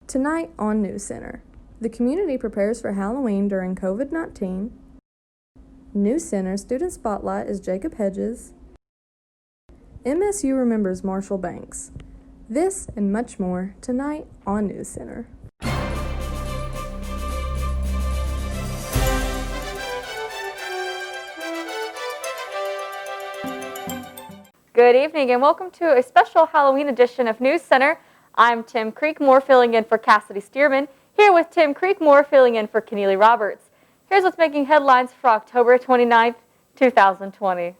Tonight on NewsCenter, the community prepares for Halloween during COVID-19. NewsCenter Student Spotlight is Jacob Hedges. MSU remembers Marshall Banks. This and much more tonight on NewsCenter. Good evening and welcome to a special Halloween edition of NewsCenter. I'm Tim Creekmore filling in for Cassidy Stearman, here with Tim Creekmore filling in for Keneally Roberts. Here's what's making headlines for October 29th, 2020.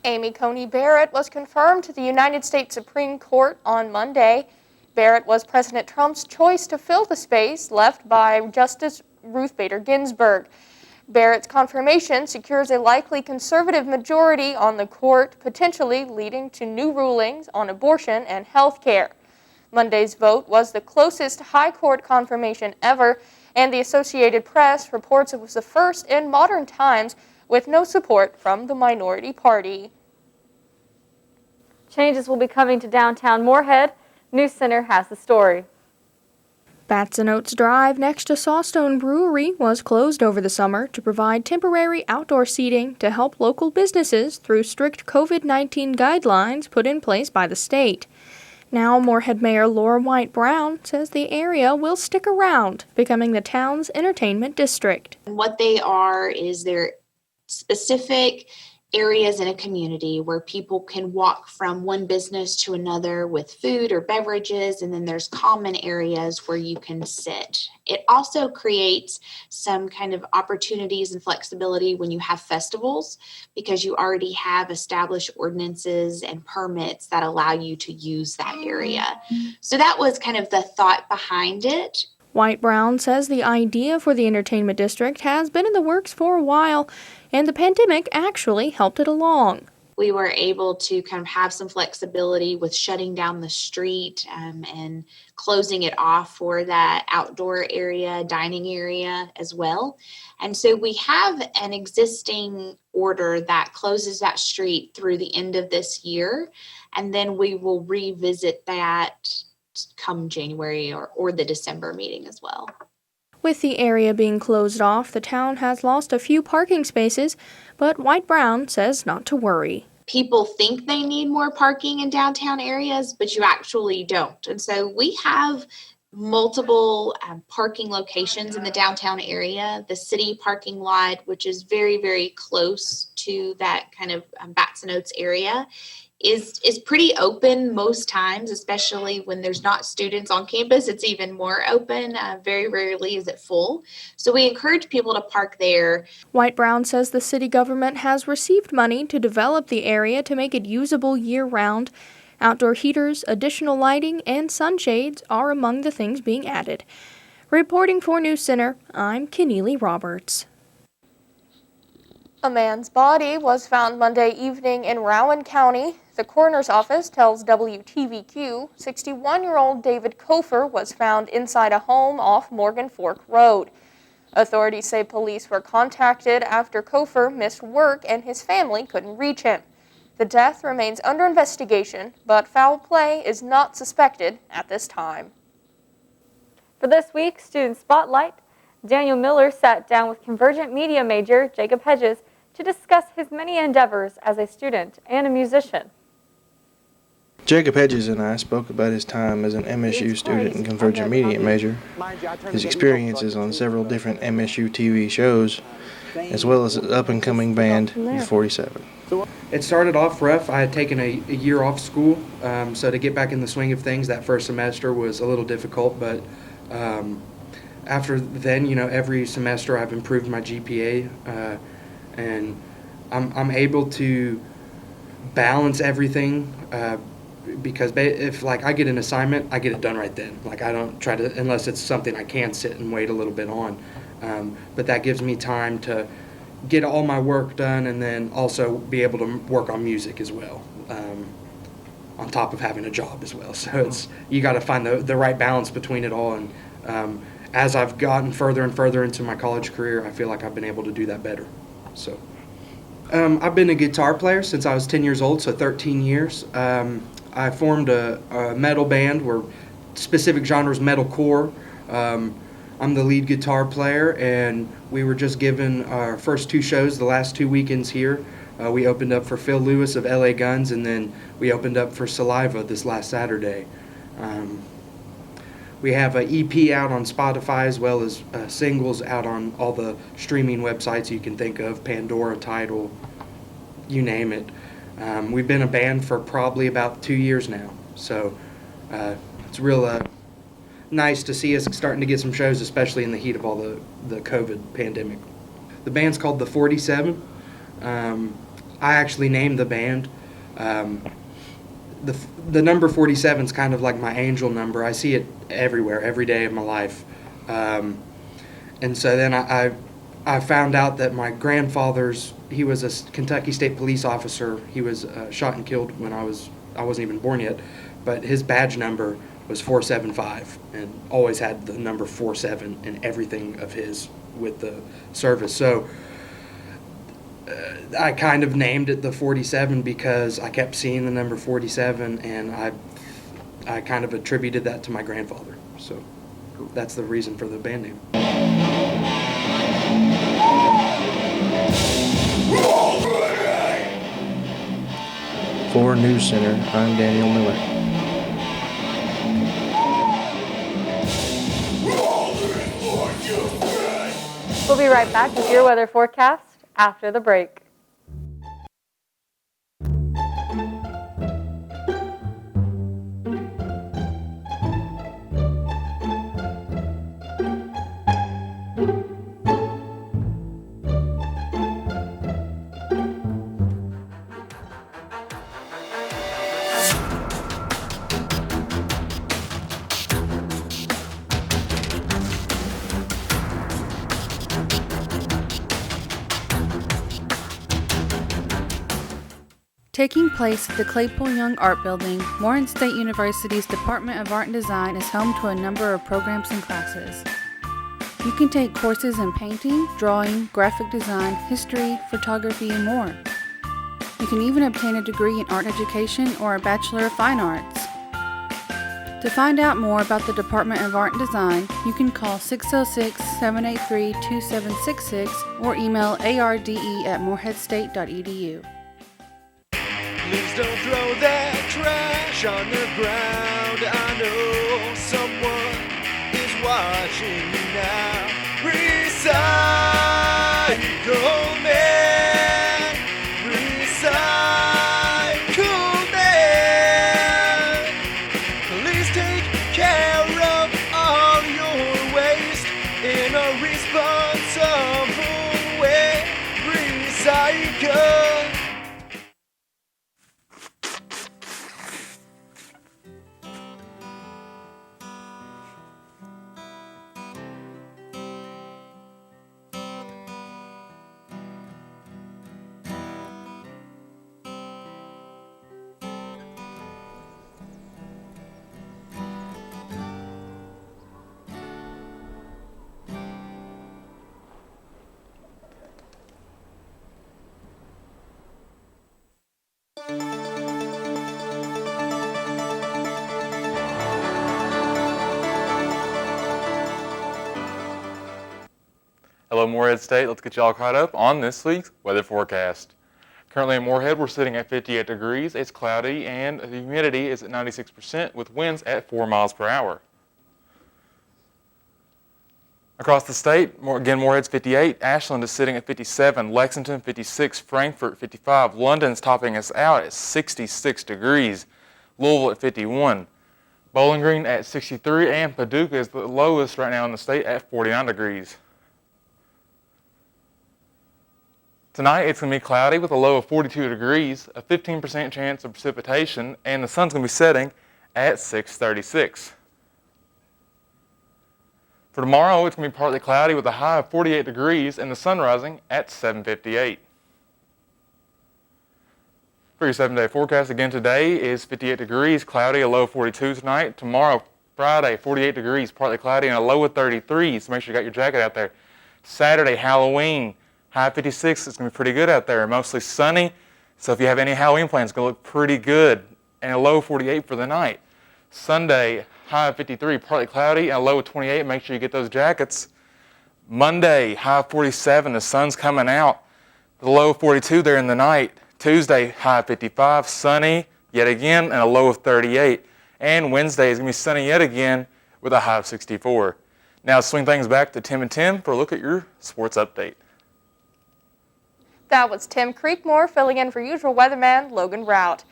Amy Coney Barrett was confirmed to the United States Supreme Court on Monday. Barrett was President Trump's choice to fill the space left by Justice Ruth Bader Ginsburg. Barrett's confirmation secures a likely conservative majority on the court, potentially leading to new rulings on abortion and health care. Monday's vote was the closest high court confirmation ever, and the Associated Press reports it was the first in modern times with no support from the minority party. Changes will be coming to downtown Moorhead. NewsCenter has the story. Bats and Oats Drive next to Sawstone Brewery was closed over the summer to provide temporary outdoor seating to help local businesses through strict COVID-19 guidelines put in place by the state. Now, Moorhead Mayor Laura White Brown says the area will stick around, becoming the town's entertainment district. What they are is they're specific areas in a community where people can walk from one business to another with food or beverages, and then there's common areas where you can sit. It also creates some kind of opportunities and flexibility when you have festivals, because you already have established ordinances and permits that allow you to use that area. So that was kind of the thought behind it. White Brown says the idea for the entertainment district has been in the works for a while, and the pandemic actually helped it along. We were able to kind of have some flexibility with shutting down the street and closing it off for that outdoor area, dining area as well. And so we have an existing order that closes that street through the end of this year, and then we will revisit that come January or the December meeting as well. With the area being closed off, the town has lost a few parking spaces, but White Brown says not to worry. People think they need more parking in downtown areas, but you actually don't. And so we have multiple parking locations in the downtown area. The city parking lot, which is very, very close to that kind of Bats and Oats area, is pretty open most times, especially when there's not students on campus. It's even more open. Very rarely is it full. So we encourage people to park there. White Brown says the city government has received money to develop the area to make it usable year-round. Outdoor heaters, additional lighting, and sunshades are among the things being added. Reporting for NewsCenter, I'm Keneally Roberts. A man's body was found Monday evening in Rowan County. The coroner's office tells WTVQ 61-year-old David Kofer was found inside a home off Morgan Fork Road. Authorities say police were contacted after Kofer missed work and his family couldn't reach him. The death remains under investigation, but foul play is not suspected at this time. For this week's Student Spotlight, Daniel Miller sat down with Convergent Media major Jacob Hedges to discuss his many endeavors as a student and a musician. Jacob Hedges and I spoke about his time as an MSU student and Convergent Media major, his experiences on several different MSU TV shows, as well as his up-and-coming band, U47. It started off rough. I had taken a year off school, so to get back in the swing of things that first semester was a little difficult, but after then, every semester I've improved my GPA, and I'm able to balance everything, because if I get an assignment, I get it done right then. I don't try to, unless it's something I can sit and wait a little bit on, but that gives me time to get all my work done and then also be able to work on music as well, on top of having a job as well. So you got to find the right balance between it all, and as I've gotten further and further into my college career, I feel like I've been able to do that better. So I've been a guitar player since I was 10 years old, so 13 years. I formed a metal band. We're specific genre is metalcore. I'm the lead guitar player, and we were just given our first 2 shows the last 2 weekends here. We opened up for Phil Lewis of LA Guns, and then we opened up for Saliva this last Saturday. We have an EP out on Spotify, as well as singles out on all the streaming websites you can think of, Pandora, Tidal, you name it. We've been a band for probably about 2 years now, so it's real nice to see us starting to get some shows, especially in the heat of all the COVID pandemic. The band's called The 47. I actually named the band. The number 47 is kind of like my angel number. I see it everywhere, every day of my life. And so then I found out that my grandfather's, he was a Kentucky State Police officer. He was shot and killed when I wasn't even born yet, but his badge number was 475, and always had the number 47 in everything of his with the service. So I kind of named it the 47 because I kept seeing the number 47, and I kind of attributed that to my grandfather. So that's the reason for the band name. For NewsCenter, I'm Daniel Miller. We'll be right back with your weather forecast after the break. Taking place at the Claypool Young Art Building, Morehead State University's Department of Art and Design is home to a number of programs and classes. You can take courses in painting, drawing, graphic design, history, photography, and more. You can even obtain a degree in art education or a Bachelor of Fine Arts. To find out more about the Department of Art and Design, you can call 606-783-2766 or email arde@moreheadstate.edu. Please don't throw that trash on the ground. I know someone is watching you now. Recycle man, recycle man. Please take care of all your waste in a responsible way. Recycle. Hello, Morehead State. Let's get you all caught up on this week's weather forecast. Currently in Morehead, we're sitting at 58 degrees. It's cloudy, and the humidity is at 96% with winds at 4 miles per hour. Across the state, again, Morehead's 58. Ashland is sitting at 57. Lexington, 56. Frankfort, 55. London's topping us out at 66 degrees. Louisville at 51. Bowling Green at 63. And Paducah is the lowest right now in the state at 49 degrees. Tonight, it's going to be cloudy with a low of 42 degrees, a 15% chance of precipitation, and the sun's going to be setting at 6:36. For tomorrow, it's going to be partly cloudy with a high of 48 degrees and the sun rising at 7:58. For your 7-day forecast, again today is 58 degrees, cloudy, a low of 42 tonight. Tomorrow, Friday, 48 degrees, partly cloudy, and a low of 33, so make sure you got your jacket out there. Saturday, Halloween. High 56, it's going to be pretty good out there. Mostly sunny, so if you have any Halloween plans, it's going to look pretty good. And a low 48 for the night. Sunday, high of 53, partly cloudy, and a low of 28. Make sure you get those jackets. Monday, high of 47, the sun's coming out. The low of 42 there in the night. Tuesday, high of 55, sunny yet again, and a low of 38. And Wednesday is going to be sunny yet again with a high of 64. Now swing things back to Tim and Tim for a look at your sports update. That was Tim Creekmore filling in for usual weatherman Logan Rout.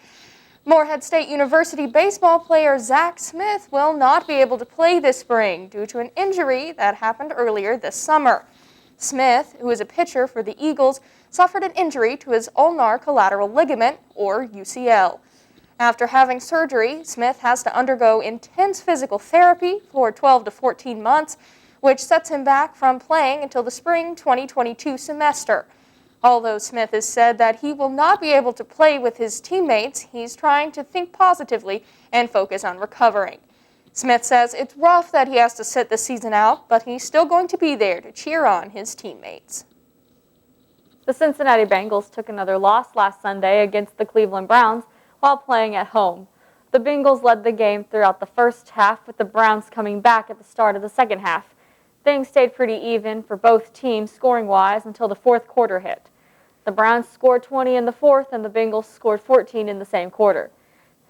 Morehead State University baseball player Zach Smith will not be able to play this spring due to an injury that happened earlier this summer. Smith, who is a pitcher for the Eagles, suffered an injury to his ulnar collateral ligament, or UCL. After having surgery, Smith has to undergo intense physical therapy for 12 to 14 months, which sets him back from playing until the spring 2022 semester. Although Smith has said that he will not be able to play with his teammates, he's trying to think positively and focus on recovering. Smith says it's rough that he has to sit the season out, but he's still going to be there to cheer on his teammates. The Cincinnati Bengals took another loss last Sunday against the Cleveland Browns while playing at home. The Bengals led the game throughout the first half, with the Browns coming back at the start of the second half. Things stayed pretty even for both teams scoring-wise until the fourth quarter hit. The Browns scored 20 in the fourth, and the Bengals scored 14 in the same quarter.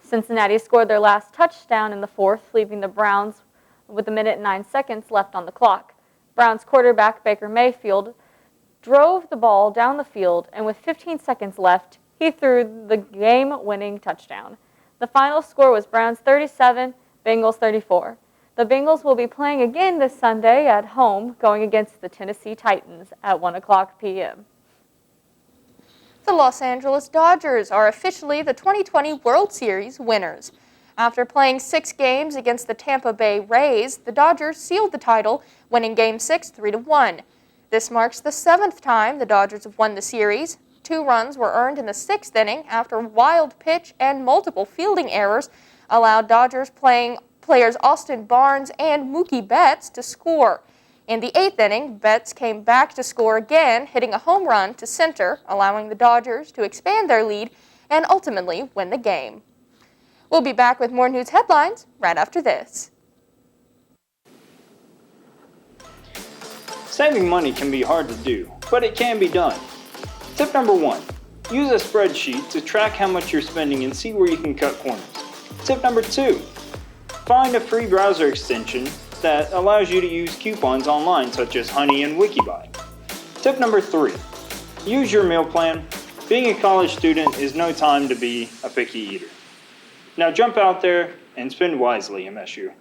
Cincinnati scored their last touchdown in the fourth, leaving the Browns with 1 minute and 9 seconds left on the clock. Browns quarterback Baker Mayfield drove the ball down the field, and with 15 seconds left, he threw the game-winning touchdown. The final score was Browns 37, Bengals 34. The Bengals will be playing again this Sunday at home, going against the Tennessee Titans at 1 o'clock p.m. The Los Angeles Dodgers are officially the 2020 World Series winners. After playing 6 games against the Tampa Bay Rays, the Dodgers sealed the title, winning Game 6 3-1. This marks the 7th time the Dodgers have won the series. 2 runs were earned in the 6th inning after a wild pitch and multiple fielding errors allowed Dodgers players Austin Barnes and Mookie Betts to score. In the 8th inning, Betts came back to score again, hitting a home run to center, allowing the Dodgers to expand their lead and ultimately win the game. We'll be back with more news headlines right after this. Saving money can be hard to do, but it can be done. Tip number 1, use a spreadsheet to track how much you're spending and see where you can cut corners. Tip number 2, find a free browser extension that allows you to use coupons online such as Honey and Wikibuy. Tip number 3, use your meal plan. Being a college student is no time to be a picky eater. Now jump out there and spend wisely, MSU.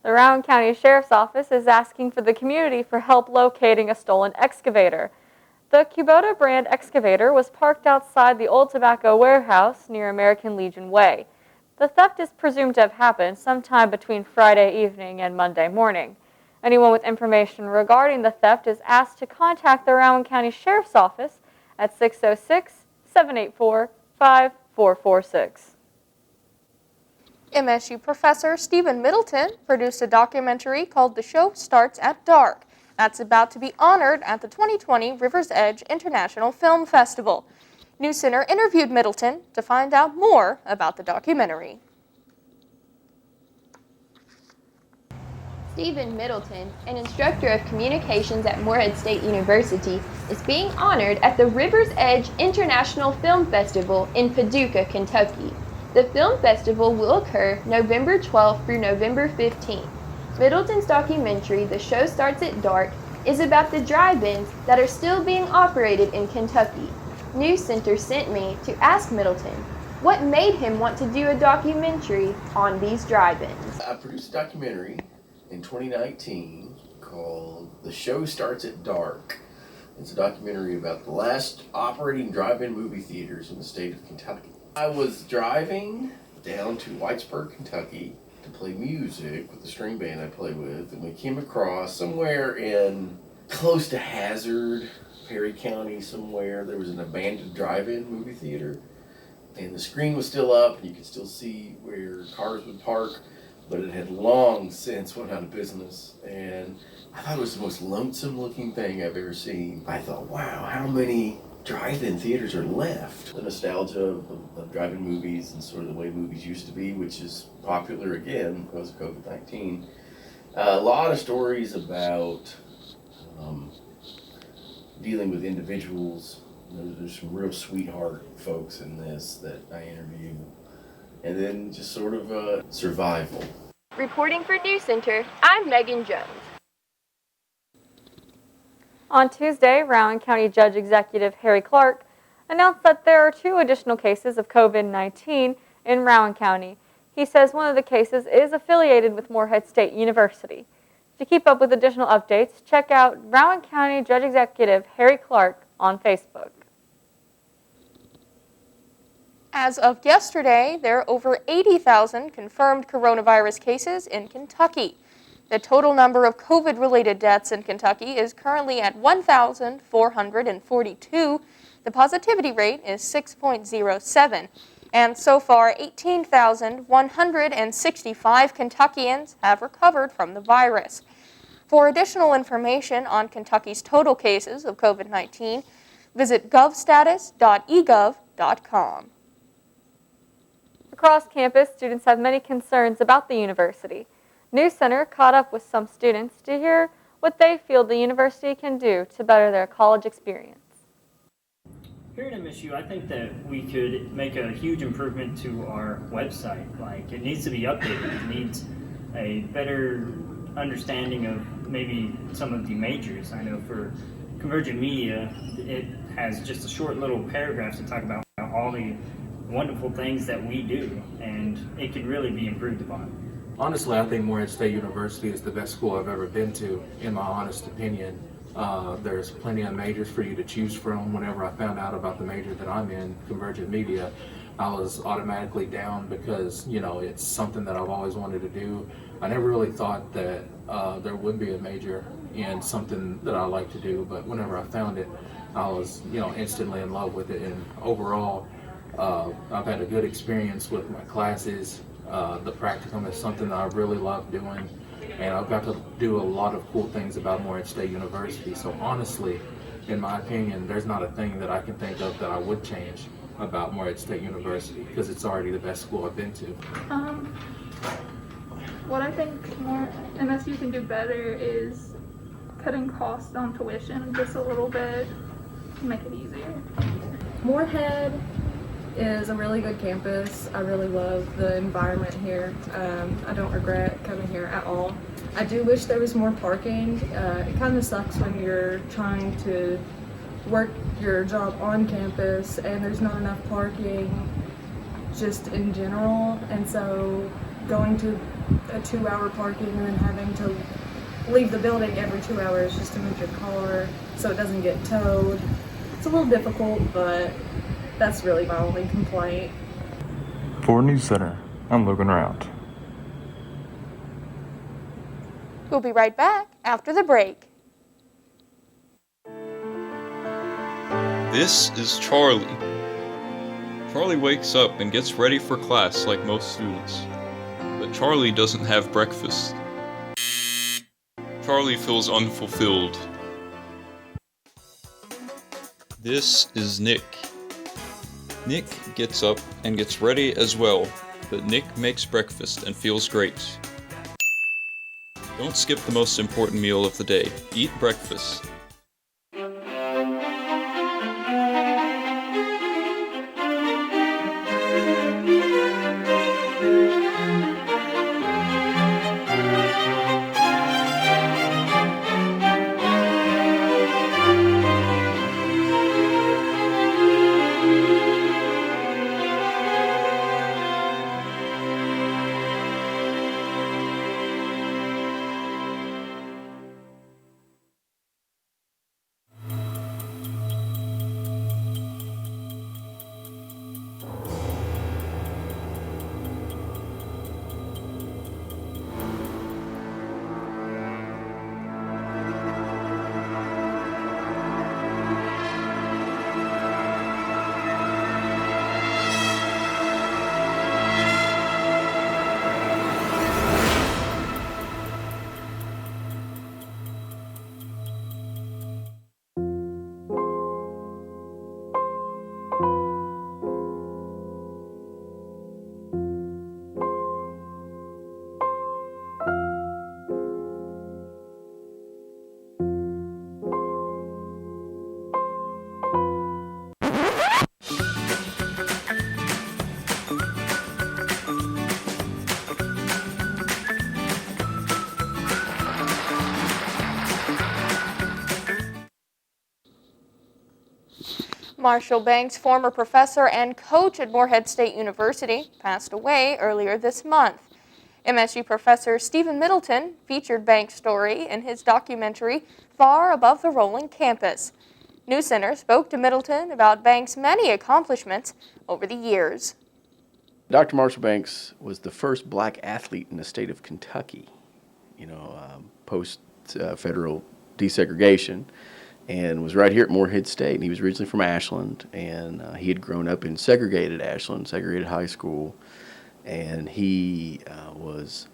The Rowan County Sheriff's Office is asking for the community for help locating a stolen excavator. The Kubota brand excavator was parked outside the Old Tobacco Warehouse near American Legion Way. The theft is presumed to have happened sometime between Friday evening and Monday morning. Anyone with information regarding the theft is asked to contact the Rowan County Sheriff's Office at 606-784-5444. 446. MSU professor Stephen Middleton produced a documentary called The Show Starts at Dark. That's about to be honored at the 2020 River's Edge International Film Festival. NewsCenter interviewed Middleton to find out more about the documentary. Stephen Middleton, an instructor of communications at Morehead State University, is being honored at the River's Edge International Film Festival in Paducah, Kentucky. The film festival will occur November 12th through November 15th. Middleton's documentary, The Show Starts at Dark, is about the drive-ins that are still being operated in Kentucky. NewsCenter sent me to ask Middleton what made him want to do a documentary on these drive-ins. I produced a documentary in 2019 called The Show Starts at Dark. It's a documentary about the last operating drive-in movie theaters in the state of Kentucky. I was driving down to Whitesburg, Kentucky to play music with the string band I play with, and we came across somewhere in close to Hazard, Perry County somewhere, there was an abandoned drive-in movie theater, and the screen was still up and you could still see where cars would park, but it had long since went out of business, and I thought it was the most lonesome looking thing I've ever seen. I thought, wow, how many drive-in theaters are left? The nostalgia of drive-in movies and sort of the way movies used to be, which is popular again because of COVID-19. A lot of stories about dealing with individuals. There's some real sweetheart folks in this that I interview. And then just sort of survival. Reporting for NewsCenter, I'm Megan Jones. On Tuesday, Rowan County Judge Executive Harry Clark announced that there are 2 additional cases of COVID-19 in Rowan County. He says one of the cases is affiliated with Morehead State University. To keep up with additional updates, check out Rowan County Judge Executive Harry Clark on Facebook. As of yesterday, there are over 80,000 confirmed coronavirus cases in Kentucky. The total number of COVID-related deaths in Kentucky is currently at 1,442. The positivity rate is 6.07. And so far, 18,165 Kentuckians have recovered from the virus. For additional information on Kentucky's total cases of COVID-19, visit govstatus.egov.com. Across campus, students have many concerns about the university. NewsCenter caught up with some students to hear what they feel the university can do to better their college experience. Here at MSU, I think that we could make a huge improvement to our website. Like, it needs to be updated. It needs a better understanding of maybe some of the majors. I know for Convergent Media, it has just a short little paragraphs to talk about all the wonderful things that we do, and it could really be improved upon. Honestly, I think Morehead State University is the best school I've ever been to, in my honest opinion. There's plenty of majors for you to choose from. Whenever I found out about the major that I'm in, Convergent Media, I was automatically down because, you know, it's something that I've always wanted to do. I never really thought that there would be a major in something that I like to do, but whenever I found it, I was, you know, instantly in love with it. And overall, I've had a good experience with my classes. The practicum is something that I really love doing, and I've got to do a lot of cool things about Morehead State University. So honestly, in my opinion, there's not a thing that I can think of that I would change about Morehead State University because it's already the best school I've been to. What I think more MSU can do better is cutting costs on tuition just a little bit to make it easier. Morehead is a really good campus. I really love the environment here. I don't regret coming here at all. I do wish there was more parking. It kind of sucks when you're trying to work your job on campus and there's not enough parking just in general, and so going to a 2-hour parking and then having to leave the building every 2 hours just to move your car so it doesn't get towed. It's a little difficult, but that's really my only complaint. For NewsCenter, I'm Logan Rout. We'll be right back after the break. This is Charlie Charlie wakes up and gets ready for class like most students. But Charlie doesn't have breakfast. Charlie feels unfulfilled. This is Nick. Nick gets up and gets ready as well, but Nick makes breakfast and feels great. Don't skip the most important meal of the day. Eat breakfast. Marshall Banks, former professor and coach at Morehead State University, passed away earlier this month. MSU professor Stephen Middleton featured Banks' story in his documentary, Far Above the Rolling Campus. NewsCenter spoke to Middleton about Banks' many accomplishments over the years. Dr. Marshall Banks was the first black athlete in the state of Kentucky, post-federal desegregation, and was right here at Morehead State. He was originally from Ashland, and he had grown up in segregated Ashland, segregated high school, and he was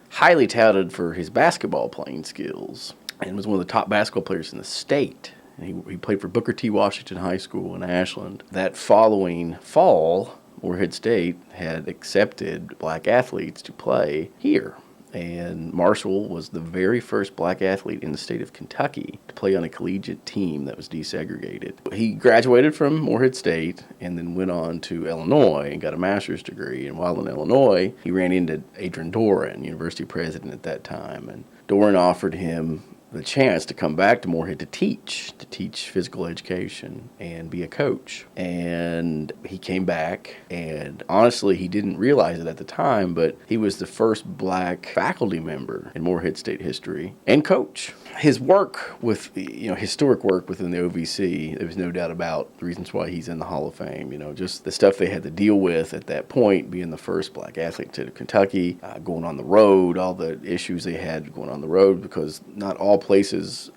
highly touted for his basketball playing skills and was one of the top basketball players in the state. And he played for Booker T. Washington High School in Ashland. That following fall, Morehead State had accepted black athletes to play here. And Marshall was the very first black athlete in the state of Kentucky to play on a collegiate team that was desegregated. He graduated from Morehead State and then went on to Illinois and got a master's degree. And while in Illinois, he ran into Adrian Doran, university president at that time. And Doran offered him the chance to come back to Morehead to teach physical education and be a coach. And he came back, and honestly, he didn't realize it at the time, but he was the first black faculty member in Morehead State history and coach. His work with, historic work within the OVC, there was no doubt about the reasons why he's in the Hall of Fame. Just the stuff they had to deal with at that point, being the first black athlete in the state of Kentucky, going on the road, all the issues they had going on the road, because not all places,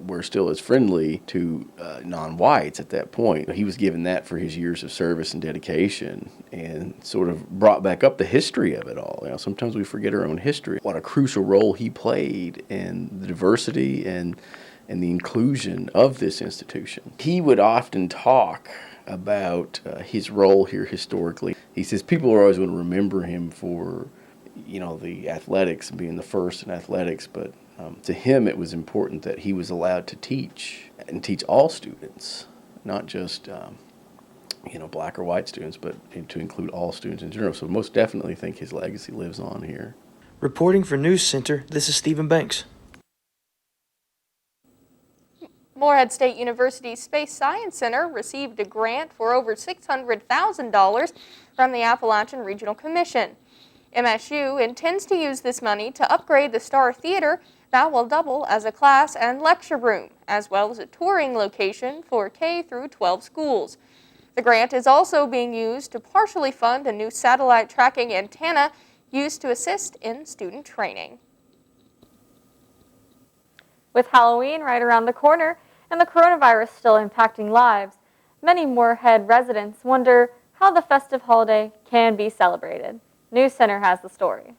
were still as friendly to non-whites at that point. He was given that for his years of service and dedication, and sort of brought back up the history of it all. Sometimes we forget our own history. What a crucial role he played in the diversity and the inclusion of this institution. He would often talk about his role here historically. He says people are always going to remember him for, the athletics, being the first in athletics, but to him, it was important that he was allowed to teach, and teach all students, not just black or white students, but to include all students in general. So most definitely think his legacy lives on here. Reporting for NewsCenter, this is Stephen Banks. Morehead State University's Space Science Center received a grant for over $600,000 from the Appalachian Regional Commission. MSU intends to use this money to upgrade the Star Theater that will double as a class and lecture room, as well as a touring location for K through 12 schools. The grant is also being used to partially fund a new satellite tracking antenna used to assist in student training. With Halloween right around the corner and the coronavirus still impacting lives, Many Moorhead residents wonder how the festive holiday can be celebrated. NewsCenter has the story.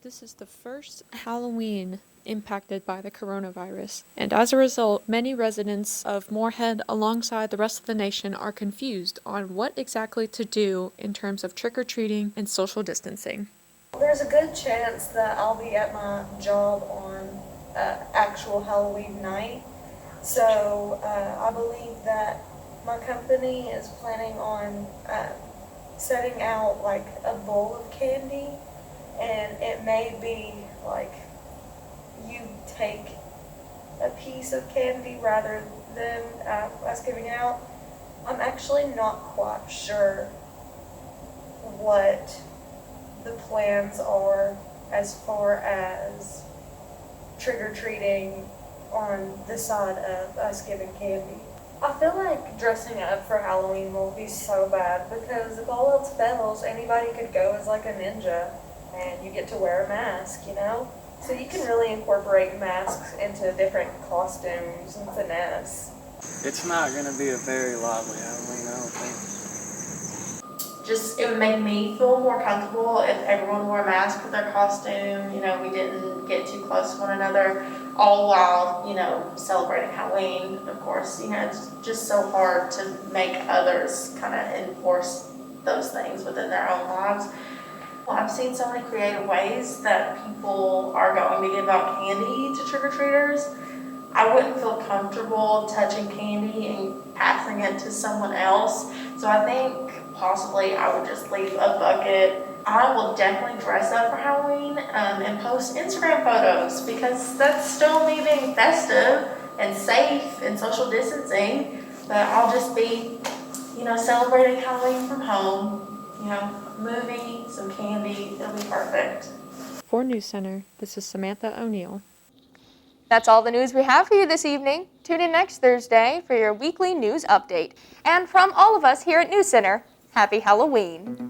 This is the first Halloween impacted by the coronavirus, and as a result, many residents of Moorhead alongside the rest of the nation are confused on what exactly to do in terms of trick-or-treating and social distancing. There's a good chance that I'll be at my job on actual Halloween night, so I believe that my company is planning on setting out like a bowl of candy, and it may be like you take a piece of candy rather than us giving it out. I'm actually not quite sure what the plans are as far as trick-or-treating on the side of us giving candy. I feel like dressing up for Halloween will be so bad because if all else fails, anybody could go as like a ninja and you get to wear a mask, you know? So you can really incorporate masks into different costumes and finesse. It's not going to be a very lively Halloween, I don't think. Just, it would make me feel more comfortable if everyone wore a mask with their costume, you know, we didn't get too close to one another, all while, you know, celebrating Halloween. Of course, you know, it's just so hard to make others kind of enforce those things within their own lives. I've seen so many creative ways that people are going to give out candy to trick-or-treaters. I wouldn't feel comfortable touching candy and passing it to someone else. So I think possibly I would just leave a bucket. I will definitely dress up for Halloween and post Instagram photos because that's still me being festive and safe and social distancing. But I'll just be, you know, celebrating Halloween from home, you know, movie, some candy, it'll be perfect. For NewsCenter, this is Samantha O'Neill. That's all the news we have for you this evening. Tune in next Thursday for your weekly news update. And from all of us here at NewsCenter, happy Halloween.